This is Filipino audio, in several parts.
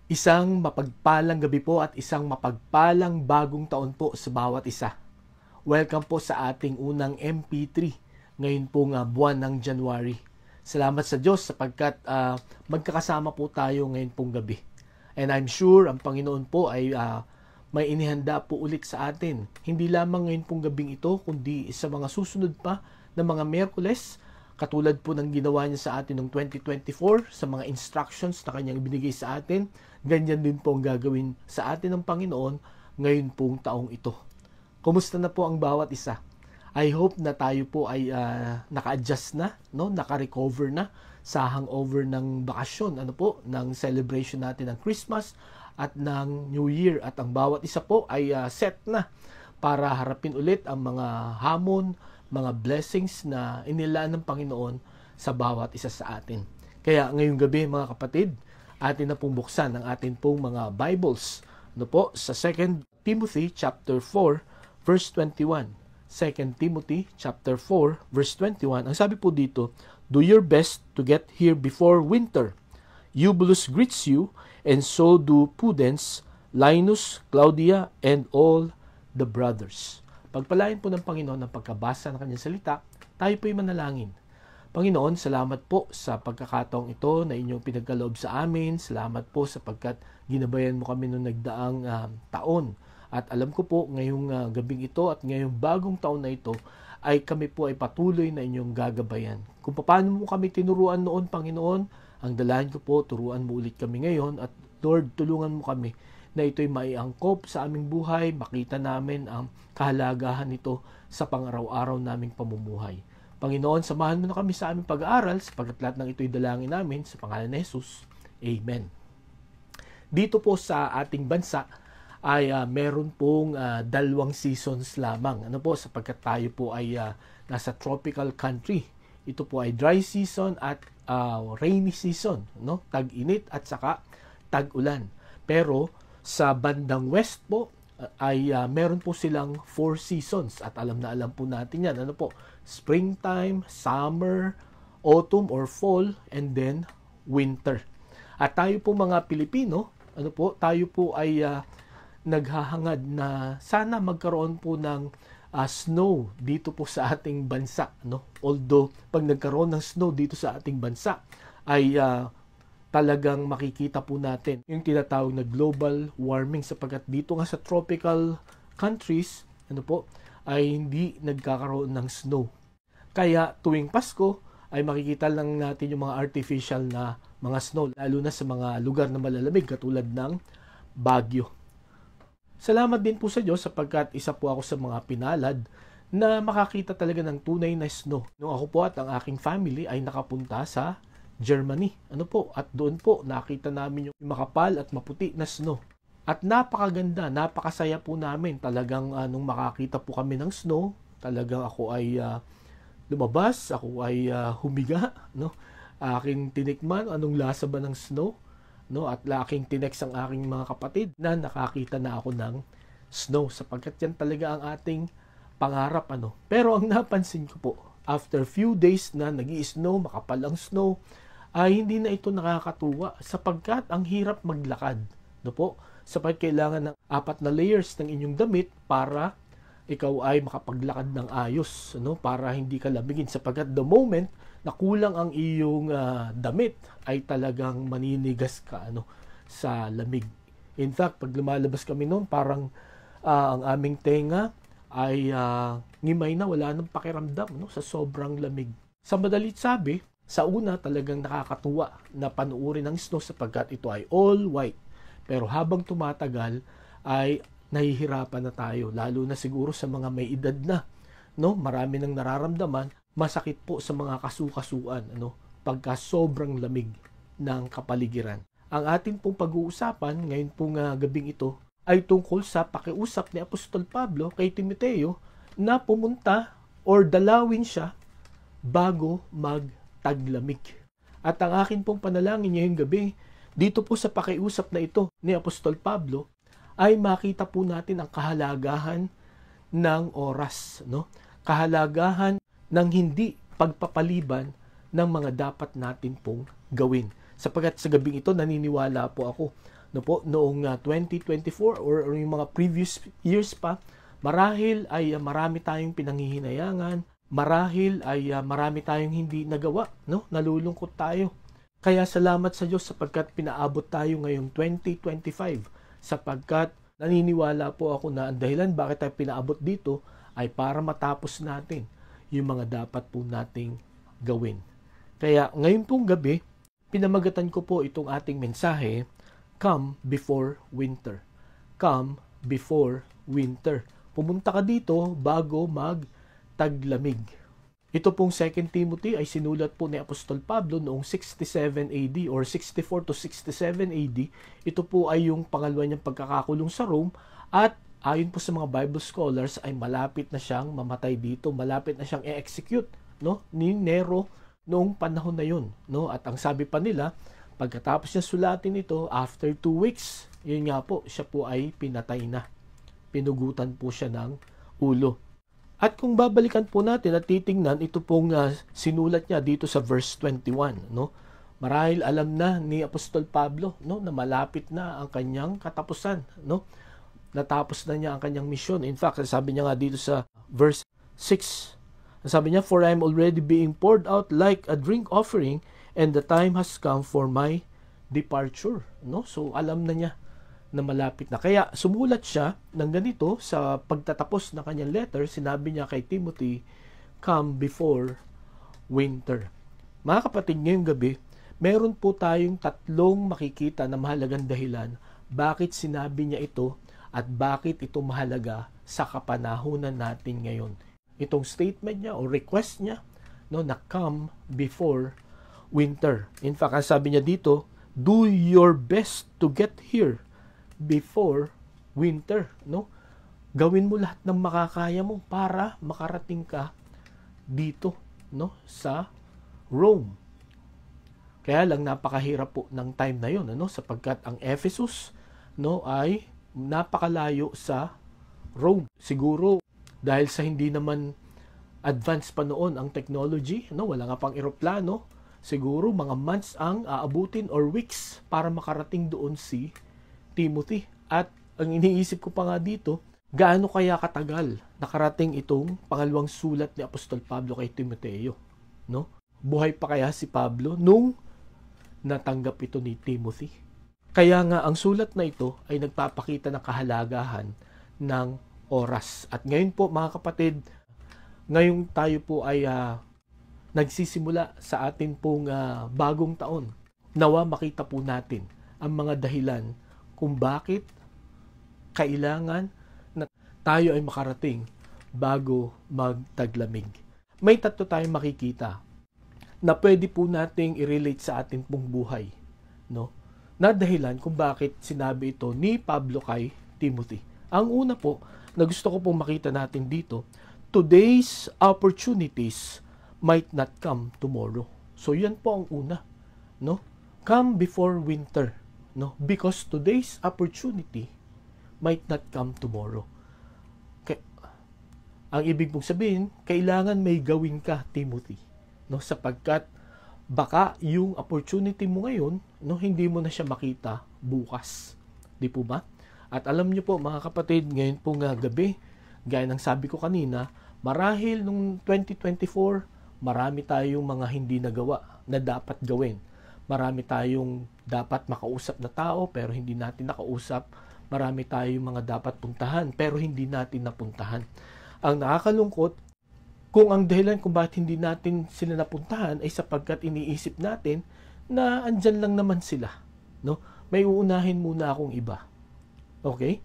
Isang mapagpalang gabi po at isang mapagpalang bagong taon po sa bawat isa. Welcome po sa ating unang MP3 ngayon po nga buwan ng January. Salamat sa Diyos sapagkat magkakasama po tayo ngayon pong gabi. And I'm sure ang Panginoon po ay may inihanda po ulit sa atin. Hindi lamang ngayon pong gabing ito, kundi sa mga susunod pa na mga Miyerkules, katulad po ng ginawa niya sa atin noong 2024 sa mga instructions na kanyang binigay sa atin, ganyan din po ang gagawin sa atin ng Panginoon ngayon pong taong ito. Kumusta na po ang bawat isa? I hope na tayo po ay naka-adjust na, no? Naka-recover na sa hangover ng bakasyon, ng celebration natin ng Christmas at ng New Year. At ang bawat isa po ay set na para harapin ulit ang mga hamon, mga blessings na inilaan ng Panginoon sa bawat isa sa atin. Kaya ngayong gabi mga kapatid, atin na pong buksan ang atin pong mga Bibles. Sa 2 Timothy chapter 4 verse 21. 2 Timothy chapter 4 verse 21. Ang sabi po dito, do your best to get here before winter. Eubulus greets you, and so do Pudens, Linus, Claudia, and all the brothers. Pagpalain po ng Panginoon ang pagkabasa ng kanyang salita, tayo po'y manalangin. Panginoon, salamat po sa pagkakataong ito na inyong pinagkaloob sa amin. Salamat po sapagkat ginabayan mo kami noong nagdaang taon. At alam ko po ngayong gabing ito at ngayong bagong taon na ito ay kami po ay patuloy na inyong gagabayan. Kung paano mo kami tinuruan noon, Panginoon, ang dalahan ko po, turuan mo ulit kami ngayon at Lord, tulungan mo kami na ito'y maiangkop sa aming buhay, makita namin ang kahalagahan nito sa pang-araw-araw naming pamumuhay. Panginoon, samahan mo na kami sa aming pag-aaral sapagkat lahat ng ito'y dalangin namin sa pangalan ni Jesus. Amen. Dito po sa ating bansa ay meron pong 2 seasons lamang. Sapagkat tayo po ay nasa tropical country. Ito po ay dry season at rainy season, tag-init at saka tag-ulan. Pero sa bandang west po ay meron po silang 4 seasons at alam na alam po natin yan. Springtime, summer, autumn or fall, and then winter. At tayo po mga Pilipino, tayo po ay naghahangad na sana magkaroon po ng snow dito po sa ating bansa. Although, pag nagkaroon ng snow dito sa ating bansa, ay talagang makikita po natin yung tinatawag na global warming sapagkat dito nga sa tropical countries, ay hindi nagkakaroon ng snow. Kaya tuwing Pasko ay makikita lang natin yung mga artificial na mga snow, lalo na sa mga lugar na malalamig katulad ng Baguio. Salamat din po sa Diyos sapagkat isa po ako sa mga pinalad na makakita talaga ng tunay na snow. Nung ako po at ang aking family ay nakapunta sa Germany. At doon po nakita namin yung makapal at maputi na snow. At napakaganda, napakasaya po namin. Talagang nung makakita po kami ng snow, talagang ako ay lumabas, ako ay humiga, aking tinikman anong lasa ba ng snow, at aking tinext ang aking mga kapatid na nakakita na ako ng snow sapagkat yan talaga ang ating pangarap. Pero ang napansin ko po, after few days na nag-i-snow, makapal ang snow, ay hindi na ito nakakatuwa sapagkat ang hirap maglakad. Sapagkat kailangan ng 4 na layers ng inyong damit para ikaw ay makapaglakad ng ayos, para hindi ka lamigin sapagkat the moment na kulang ang iyong damit ay talagang maninigas ka sa lamig. In fact, pag lumalabas kami noon, parang ang aming tenga ay ngimay na, wala nang pakiramdam sa sobrang lamig. Sa madalit sabi, sa una talagang nakakatuwa na panuorin ang snow sapagkat ito ay all white. Pero habang tumatagal ay nahihirapan na tayo, lalo na siguro sa mga may edad na. Marami nang nararamdaman, masakit po sa mga kasukasuan, pagka sobrang lamig ng kapaligiran. Ang atin pong pag-uusapan ngayon pong gabing ito ay tungkol sa pakiusap ni Apostol Pablo kay Timoteo na pumunta or dalawin siya bago magtaglamig. At ang akin pong panalangin ngayong gabi, dito po sa pakiusap na ito ni Apostol Pablo, ay makita po natin ang kahalagahan ng oras, kahalagahan ng hindi pagpapaliban ng mga dapat natin pong gawin. Sapagkat sa gabing ito, naniniwala po ako no po, noong 2024 or yung mga previous years pa, marahil ay marami tayong pinanghihinayangan, marahil ay marami tayong hindi nagawa, no? Nalulungkot tayo. Kaya salamat sa Diyos sapagkat pinaabot tayo ngayong 2025, sapagkat naniniwala po ako na ang dahilan bakit tayo pinaabot dito ay para matapos natin yung mga dapat po nating gawin. Kaya ngayon pong gabi, pinamagatan ko po itong ating mensahe, Come Before Winter. Come Before Winter. Pumunta ka dito bago magtaglamig. Ito pong 2 Timothy ay sinulat po ni Apostol Pablo noong 67 AD or 64 to 67 AD. Ito po ay yung pangalawa niyang pagkakakulong sa Rome at ayon po sa mga Bible scholars ay malapit na siyang mamatay dito, malapit na siyang i-execute, no, ni Nero noong panahon na yun, no? At ang sabi pa nila, pagkatapos niya sulatin ito, after 2 weeks, yun nga po, siya po ay pinatay na. Pinugutan po siya ng ulo. At kung babalikan po natin at titingnan, ito pong sinulat niya dito sa verse 21, no? Marahil alam na ni Apostol Pablo, no, na malapit na ang kanyang katapusan, no? Natapos na niya ang kanyang misyon. In fact, sabi niya nga dito sa verse 6, sabi niya, For I am already being poured out like a drink offering, and the time has come for my departure. No? So, alam na niya na malapit na. Kaya, sumulat siya ng ganito sa pagtatapos ng kanyang letter, sinabi niya kay Timothy, Come before winter. Mga kapatid, ngayong gabi, meron po tayong tatlong makikita na mahalagang dahilan bakit sinabi niya ito at bakit ito mahalaga sa kapanahunan natin ngayon. Itong statement niya o request niya, no, na come before winter. In fact, sabi niya dito, do your best to get here before winter, no? Gawin mo lahat ng makakaya mo para makarating ka dito, no, sa Rome. Kaya lang napakahirap po ng time na 'yon, ano, sapagkat ang Ephesus, no, ay napakalayo sa Rome. Siguro dahil sa hindi naman advanced pa noon ang technology, no, wala nga pang eroplano, siguro mga months ang aabutin or weeks para makarating doon si Timothy. At ang iniisip ko pa nga dito, gaano kaya katagal nakarating itong pangalawang sulat ni Apostol Pablo kay Timoteo, no? Buhay pa kaya si Pablo nung natanggap ito ni Timothy? Kaya nga ang sulat na ito ay nagpapakita ng kahalagahan ng oras. At ngayon po mga kapatid, ngayon tayo po ay nagsisimula sa atin pong bagong taon. Nawa makita po natin ang mga dahilan kung bakit kailangan na tayo ay makarating bago magtaglamig. May tatlo tayong makikita na pwede po nating i-relate sa atin pong buhay, no? Na dahilan kung bakit sinabi ito ni Pablo kay Timothy. Ang una po na gusto ko pong makita natin dito, today's opportunities might not come tomorrow. So yan po ang una, no? Come before winter, no? Because today's opportunity might not come tomorrow. Ang ibig mong sabihin, kailangan may gawin ka, Timothy, no? Sapagkat baka yung opportunity mo ngayon, no, hindi mo na siya makita bukas. Di po ba? At alam niyo po mga kapatid, ngayon po nga gabi, gaya ng sabi ko kanina, marahil nung 2024, marami tayong mga hindi nagawa na dapat gawin. Marami tayong dapat makausap na tao pero hindi natin nakausap. Marami tayong mga dapat puntahan pero hindi natin napuntahan. Ang nakakalungkot, kung ang dahilan kung bakit hindi natin sila napuntahan ay sapagkat iniisip natin na andyan lang naman sila, no? May uunahin muna akong iba. Okay?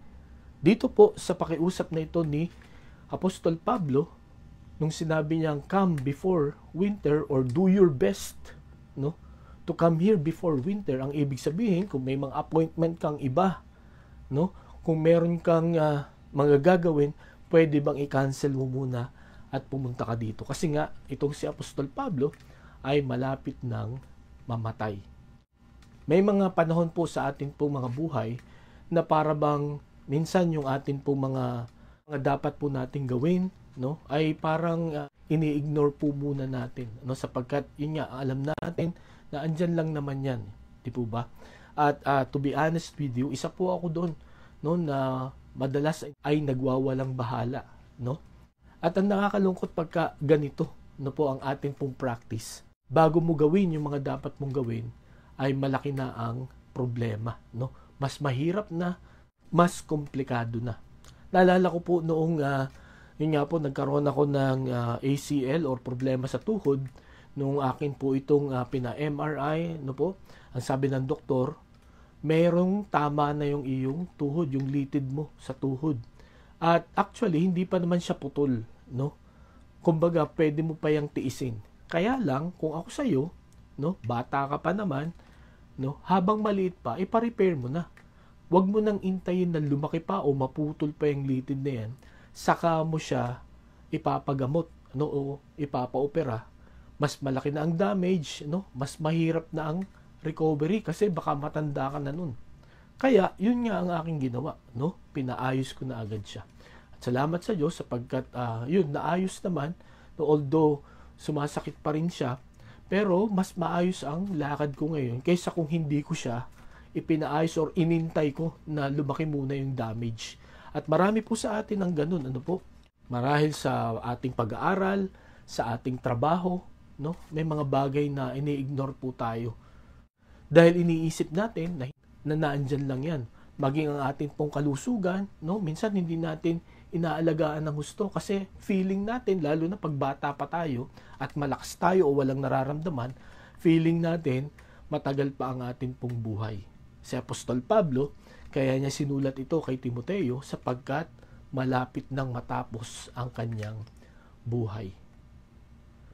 Dito po sa pakiusap na ito ni Apostol Pablo, nung sinabi niyang come before winter or do your best, no, to come here before winter, ang ibig sabihin kung may mga appointment kang iba, no, kung meron kang mga gagawin, pwede bang i-cancel mo muna at pumunta ka dito. Kasi nga, itong si Apostol Pablo ay malapit ng mamatay. May mga panahon po sa atin po mga buhay na para bang minsan yung atin po mga dapat po nating gawin, no, ay parang ini-ignore po muna natin, no, sapagkat yun nga, alam natin na andyan lang naman yan. Di po ba? At to be honest with you, isa po ako doon, no, na madalas ay nagwawalang bahala, no? At ang nakakalungkot pagka ganito, no po ang ating pong practice. Bago mo gawin yung mga dapat mong gawin, ay malaki na ang problema, no? Mas mahirap na, mas komplikado na. Naalala ko po noong yun nga po, nagkaroon ako ng ACL or problema sa tuhod nung akin po itong pina-MRI, no po. Ang sabi ng doktor, merong tama na yung iyong tuhod, yung litid mo sa tuhod. At actually, hindi pa naman siya putol, no? Kumbaga, pwede mo pa yung tiisin. Kaya lang, kung ako sa'yo, no, bata ka pa naman, no, habang maliit pa, ipa-repair mo na. Huwag mo nang intayin na lumaki pa o maputol pa yung litid na yan, saka mo siya ipapagamot, no, o ipapa-opera. Mas malaki na ang damage, no, mas mahirap na ang recovery kasi baka matanda ka na nun. Kaya, yun nga ang aking ginawa, no? Pinaayos ko na agad siya. At salamat sa Diyos sapagkat, yun, naayos naman, no, although sumasakit pa rin siya, pero mas maayos ang lakad ko ngayon kaysa kung hindi ko siya ipinaayos or inintay ko na lumaki muna yung damage. At marami po sa atin ang ganun, ano po? Marahil sa ating pag-aaral, sa ating trabaho, no? May mga bagay na ini-ignore po tayo. Dahil iniisip natin na naandyan lang yan. Maging ang ating pong kalusugan, no? Minsan hindi natin inaalagaan ng husto kasi feeling natin, lalo na pag bata pa tayo at malakas tayo o walang nararamdaman, feeling natin matagal pa ang ating pong buhay. Si Apostol Pablo, kaya niya sinulat ito kay Timoteo sapagkat malapit nang matapos ang kanyang buhay.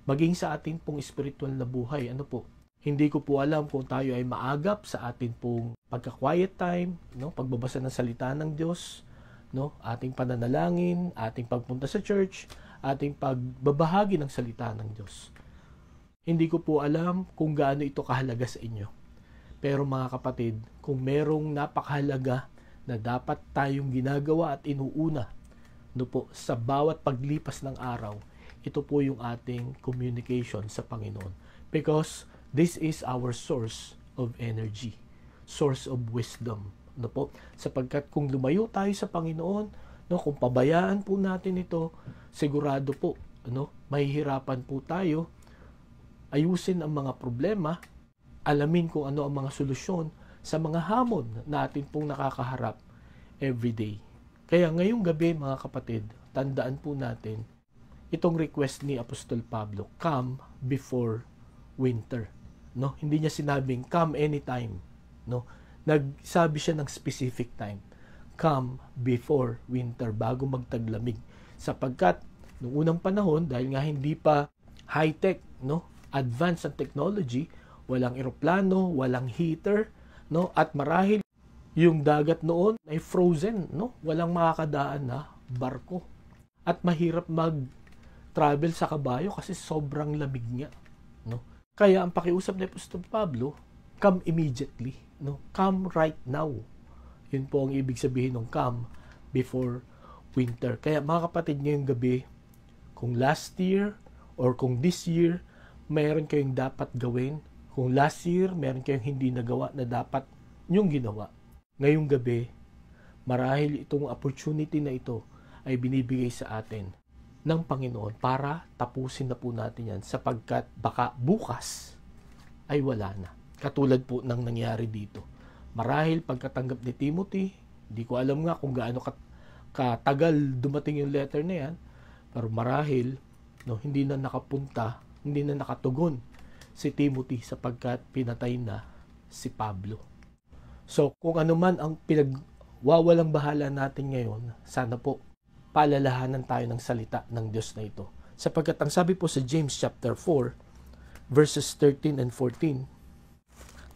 Maging sa ating pong spiritual na buhay, ano po? Hindi ko po alam kung tayo ay maagap sa ating pong pagka-quiet time, no? Pagbabasa ng salita ng Diyos, no? Ating pananalangin, ating pagpunta sa church, ating pagbabahagi ng salita ng Diyos. Hindi ko po alam kung gaano ito kahalaga sa inyo. Pero mga kapatid, kung merong napakahalaga na dapat tayong ginagawa at inuuna, no po, sa bawat paglipas ng araw, ito po yung ating communication sa Panginoon. Because this is our source of energy, source of wisdom, no po? Sapagkat kung lumayo tayo sa Panginoon, no, kung pabayaan po natin ito, sigurado po, no, mahihirapan po tayo ayusin ang mga problema, alamin kung ano ang mga solusyon sa mga hamon natin pong nakakaharap everyday. Kaya ngayong gabi mga kapatid, tandaan po natin itong request ni Apostol Pablo, come before winter. No, hindi niya sinabing come anytime, no. Nagsabi siya ng specific time. Come before winter, bago magtaglamig. Sapagkat noong unang panahon, dahil nga hindi pa high-tech, no, advanced ang technology, walang eroplano, walang heater, no, at marahil yung dagat noon ay frozen, no, walang makakadaan na barko. At mahirap mag-travel sa kabayo kasi sobrang lamig niya, no. Kaya ang pakiusap ni Apostol Pablo, come immediately, no? Come right now. Yun po ang ibig sabihin ng come before winter. Kaya mga kapatid, ngayong gabi, kung last year or kung this year, mayroon kayong dapat gawin. Kung last year, mayroon kayong hindi nagawa na dapat nyong ginawa. Ngayong gabi, marahil itong opportunity na ito ay binibigay sa atin ng Panginoon para tapusin na po natin yan sapagkat baka bukas ay wala na. Katulad po ng nangyari dito. Marahil pagkatanggap ni Timothy, hindi ko alam nga kung gaano katagal dumating yung letter na yan, pero marahil no, hindi na nakapunta, hindi na nakatugon si Timothy sapagkat pinatay na si Pablo. So kung ano man ang pinagwawalang bahala natin ngayon, sana po paalalahanan tayo ng salita ng Diyos na ito. Sapagkat ang sabi po sa James chapter 4, verses 13 and 14,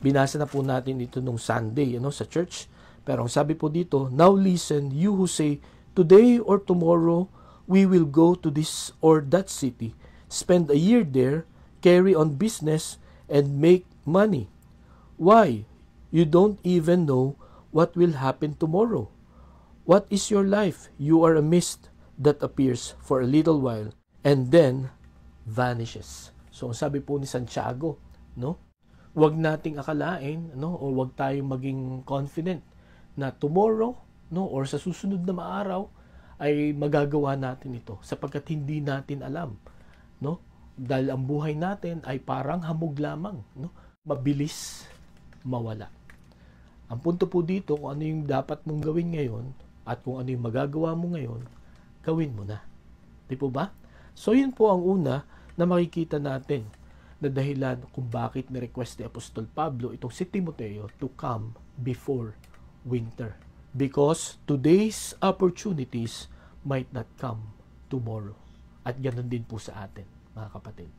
binasa na po natin ito nung Sunday, sa church. Pero ang sabi po dito, now listen, you who say, today or tomorrow, we will go to this or that city, spend a year there, carry on business, and make money. Why? You don't even know what will happen tomorrow. What is your life? You are a mist that appears for a little while and then vanishes. So, sabi po ni Santiago, no? Huwag nating akalain, no, o huwag tayong maging confident na tomorrow, no, or sa susunod na araw ay magagawa natin ito sapagkat hindi natin alam, no? Dahil ang buhay natin ay parang hamog lamang, no? Mabilis mawala. Ang punto po dito, kung ano yung dapat mong gawin ngayon at kung ano yung magagawa mo ngayon, gawin mo na. Di po ba? So yun po ang una na makikita natin na dahilan kung bakit ni-request ni Apostol Pablo itong si Timoteo to come before winter. Because today's opportunities might not come tomorrow. At ganun din po sa atin, mga kapatid.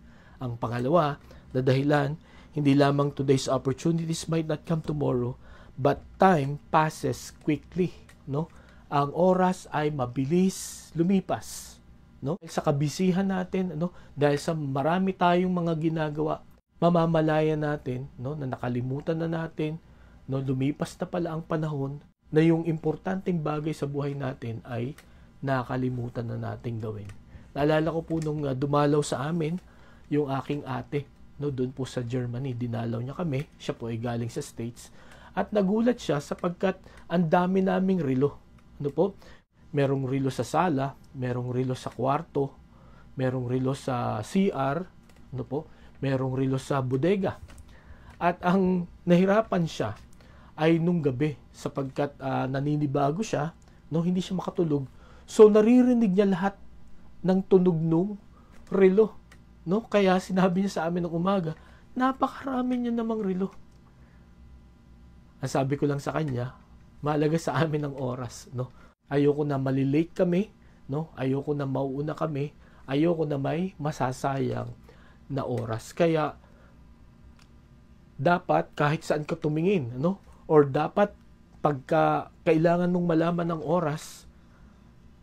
Ang pangalawa na dahilan, hindi lamang today's opportunities might not come tomorrow, but time passes quickly, no? Ang oras ay mabilis lumipas, no? Sa kabisihan natin, no, dahil sa marami tayong mga ginagawa, mamamalaya natin, no, na nakalimutan na natin, no, lumipas na pala ang panahon na yung importanteng bagay sa buhay natin ay nakalimutan na nating gawin. Naalala ko po nung dumalaw sa amin yung aking ate, no, doon po sa Germany, dinalaw niya kami, siya po ay galing sa States, at nagulat siya sapagkat ang dami naming relo. Ano po? Merong relo sa sala, merong relo sa kwarto, merong relo sa CR, ano po? Merong relo sa bodega. At ang nahirapan siya ay nung gabi sapagkat naninibago siya, no, hindi siya makatulog. So naririnig niya lahat ng tunog nung relo, no? Kaya sinabi niya sa amin ng umaga, napakarami niya namang relo. Ang sabi ko lang sa kanya, mahalaga sa amin ang oras, no? Ayoko na malilate kami, no? Ayoko na mauuna kami, ayoko na may masasayang na oras. Kaya dapat kahit saan ka tumingin, no? Or dapat pagka kailangan mong malaman ng oras,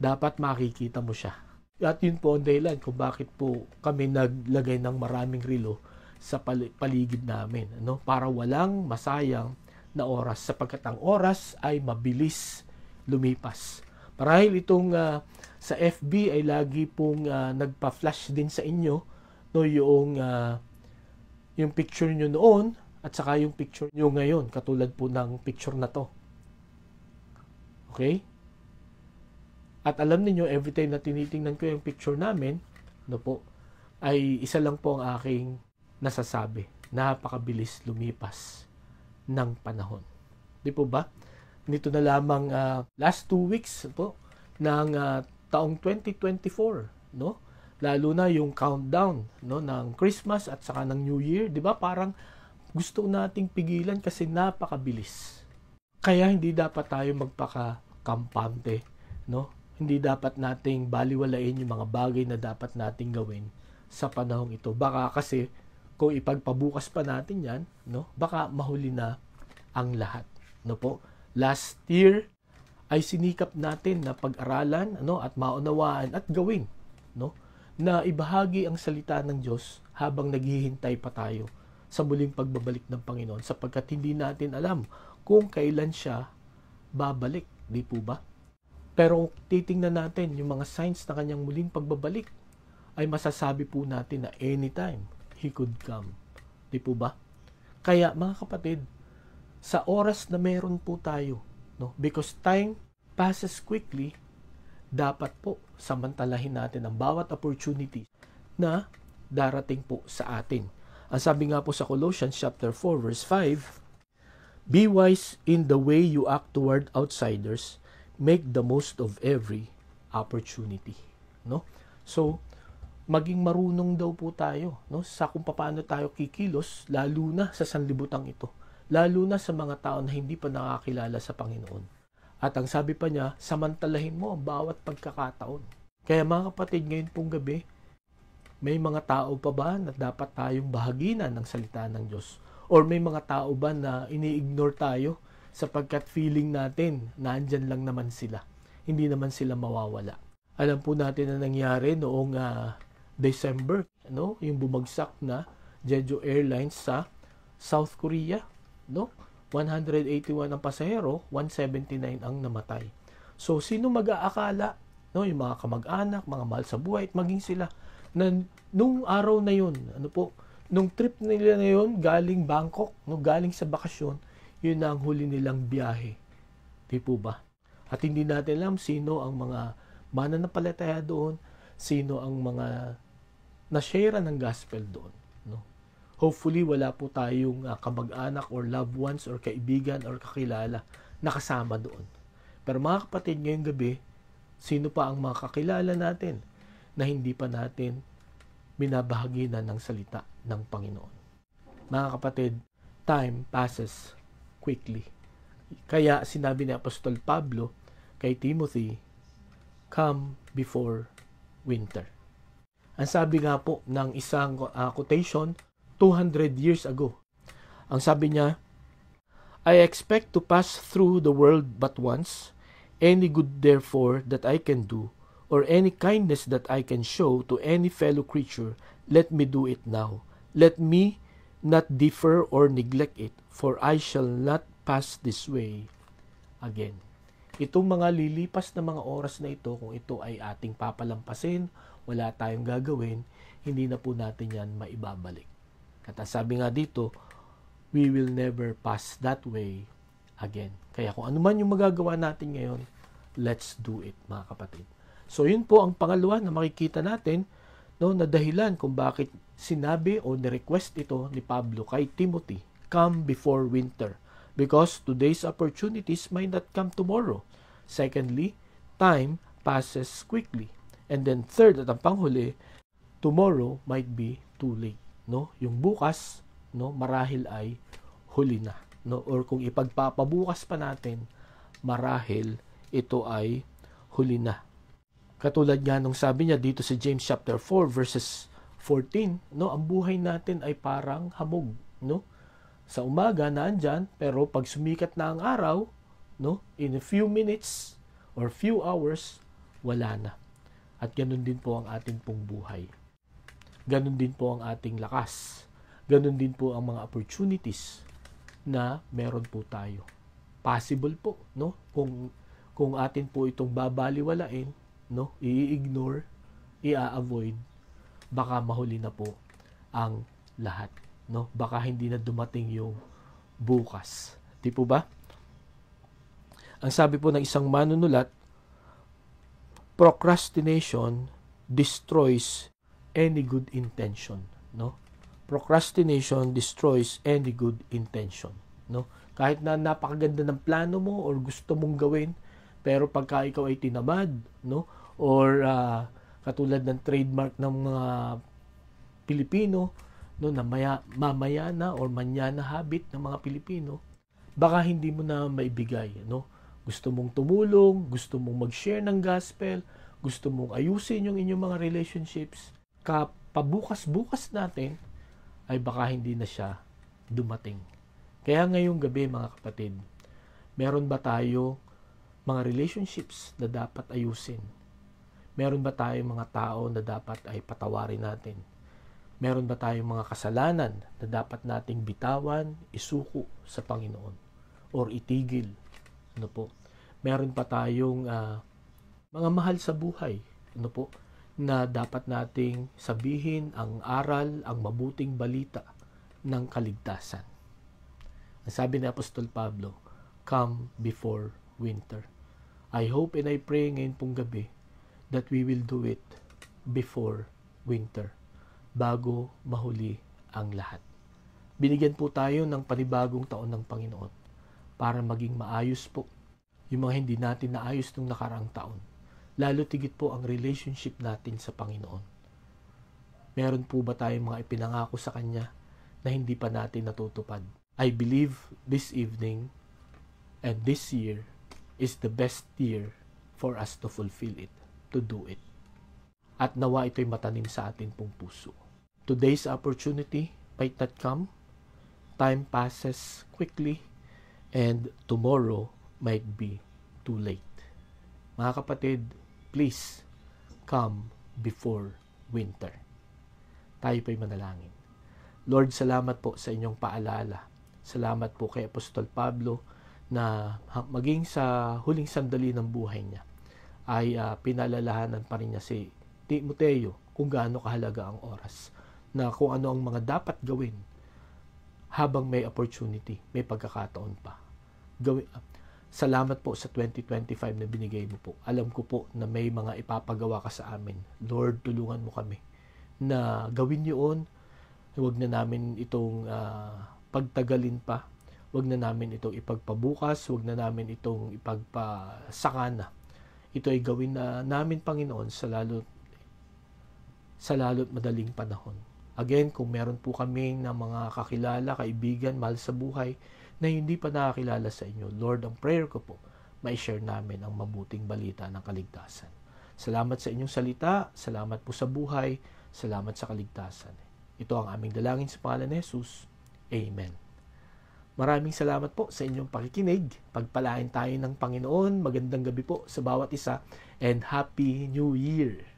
dapat makikita mo siya. At yun po ang dahilan kung bakit po kami naglagay ng maraming relo sa paligid namin, no? Para walang masayang na oras sapagkat ang oras ay mabilis lumipas. Marahil itong sa FB ay lagi pong nagpa-flash din sa inyo, no, yung picture nyo noon at saka yung picture nyo ngayon, katulad po ng picture na to. Okay? At alam niyo every time na tinitingnan ko yung picture namin, no po, ay isa lang po ang aking nasasabi. Napakabilis lumipas ng panahon. Di po ba? Nito na lamang last 2 weeks po ng taong 2024, no? Lalo na yung countdown, no, ng Christmas at saka ng New Year, di ba? Parang gusto nating pigilan kasi napakabilis. Kaya hindi dapat tayo magpaka-kampante, no? Hindi dapat nating baliwalain yung mga bagay na dapat nating gawin sa panahong ito. Baka kasi kung ipagpabukas pa natin yan, no, baka mahuli na ang lahat, no po. Last year ay sinikap natin na pag-aralan, ano, at maunawaan at gawin, no, na ibahagi ang salita ng Diyos habang naghihintay pa tayo sa muling pagbabalik ng Panginoon sapagkat hindi natin alam kung kailan siya babalik, di po ba? Pero titingnan natin yung mga signs na kanyang muling pagbabalik ay masasabi po natin na anytime He could come, di po ba? Kaya mga kapatid, sa oras na meron po tayo, no, because time passes quickly, dapat po samantalahin natin ang bawat opportunity na darating po sa atin. Ang sabi nga po sa Colossians chapter 4 verse 5, be wise in the way you act toward outsiders, make the most of every opportunity, no? So maging marunong daw po tayo, no, sa kung paano tayo kikilos, lalo na sa sanlibutan ito, lalo na sa mga tao na hindi pa nakakilala sa Panginoon. At ang sabi pa niya, samantalahin mo ang bawat pagkakataon. Kaya mga kapatid, ngayon pong gabi, may mga tao pa ba na dapat tayong bahaginan ng salita ng Diyos? Or may mga tao ba na ini-ignore tayo sapagkat feeling natin nandyan lang naman sila, hindi naman sila mawawala? Alam po natin na nangyari noong December, no, yung bumagsak na Jeju Airlines sa South Korea, no? 181 ang pasahero, 179 ang namatay. So sino mag-aakala, no, yung mga kamag-anak, mga mahal sa buhay, at maging sila na nung araw na yun, ano po, Nung trip nila na yun, galing Bangkok, no, galing sa bakasyon, yun na ang huli nilang biyahe. Di po ba? At hindi natin alam sino ang mga mananampalataya doon, sino ang mga na-share ng gospel doon. No? Hopefully, wala po tayong kamag-anak or loved ones or kaibigan or kakilala na kasama doon. Pero mga kapatid, ngayong gabi, sino pa ang mga kakilala natin na hindi pa natin binabahagi na ng salita ng Panginoon? Mga kapatid, time passes quickly. Kaya sinabi ni Apostol Pablo kay Timothy, come before winter. Ang sabi nga po ng isang quotation, 200 years ago. Ang sabi niya, I expect to pass through the world but once. Any good therefore that I can do, or any kindness that I can show to any fellow creature, let me do it now. Let me not defer or neglect it, for I shall not pass this way again. Itong mga lilipas na mga oras na ito, kung ito ay ating papalampasin, wala tayong gagawin, hindi na po natin yan maibabalik. At sabi nga dito, we will never pass that way again. Kaya kung ano man yung magagawa natin ngayon, let's do it, mga kapatid. So yun po ang pangalawa na makikita natin, no, na dahilan kung bakit sinabi o ni-request ito ni Pablo kay Timothy, come before winter. Because today's opportunities might not come tomorrow. Secondly, time passes quickly. And then third, at ang panghuli, tomorrow might be too late. No? Yung bukas, no, marahil ay huli na. No? Or kung ipagpapabukas pa natin, marahil ito ay huli na. Katulad nga nung sabi niya dito sa James chapter 4 verses 14, no, ang buhay natin ay parang hamog, no? Sa umaga naandyan, pero pag sumikat na ang araw, no, in a few minutes or few hours, wala na. At ganun din po ang ating pong buhay. Ganun din po ang ating lakas. Ganun din po ang mga opportunities na meron po tayo. Possible po, no? Kung atin po itong babaliwalain, no, i-ignore, i-avoid, baka mahuli na po ang lahat, no? Baka hindi na dumating yung bukas. Di po ba? Ang sabi po ng isang manunulat, procrastination destroys any good intention, no? Procrastination destroys any good intention, no? Kahit na napakaganda ng plano mo or gusto mong gawin, pero pagka ikaw ay tinamad, no? Or katulad ng trademark ng mga Pilipino, no, na mamaya na or manyana habit ng mga Pilipino, baka hindi mo na maibigay, no? Gusto mong tumulong, gusto mong mag-share ng gospel, gusto mong ayusin yung inyong mga relationships, kapabukas-bukas natin, ay baka hindi na siya dumating. Kaya ngayong gabi, mga kapatid, meron ba tayo mga relationships na dapat ayusin? Meron ba tayong mga tao na dapat ay patawarin natin? Meron ba tayong mga kasalanan na dapat nating bitawan, isuko sa Panginoon or itigil? Ano po? Meron pa tayong mga mahal sa buhay, ano po, na dapat nating sabihin ang aral, ang mabuting balita ng kaligtasan. Ang sabi ni Apostol Pablo, come before winter. I hope and I pray ngayon pong gabi that we will do it before winter, bago mahuli ang lahat. Binigyan po tayo ng panibagong taon ng Panginoon para maging maayos po yung mga hindi natin naayos nung nakaraang taon. Lalo tigit po ang relationship natin sa Panginoon. Meron po ba tayong mga ipinangako sa Kanya na hindi pa natin natutupad? I believe this evening and this year is the best year for us to fulfill it, to do it. At nawa ito'y matanim sa atin pong puso. Today's opportunity might not come, time passes quickly, and tomorrow might be too late. Mga kapatid, please come before winter. Tayo po'y manalangin. Lord, salamat po sa inyong paalala. Salamat po kay Apostol Pablo na maging sa huling sandali ng buhay niya ay pinalalahanan pa rin niya si Timoteo kung gaano kahalaga ang oras. na kung ano ang mga dapat gawin habang may opportunity, may pagkakataon pa. Salamat po sa 2025 na binigay mo po. Alam ko po na may mga ipapagawa ka sa amin. Lord, tulungan mo kami na gawin yun. Huwag na namin itong pagtagalin pa. Huwag na namin itong ipagpabukas. Huwag na namin itong ipagpasakana. Ito ay gawin na namin, Panginoon, sa lalo't madaling panahon. Again, kung meron po kami na mga kakilala, kaibigan, mahal sa buhay, na hindi pa nakakilala sa inyo, Lord, ang prayer ko po, ma-share namin ang mabuting balita ng kaligtasan. Salamat sa inyong salita, salamat po sa buhay, salamat sa kaligtasan. Ito ang aming dalangin sa pangalan ni Jesus. Amen. Maraming salamat po sa inyong pakikinig. Pagpalain tayo ng Panginoon. Magandang gabi po sa bawat isa and Happy New Year!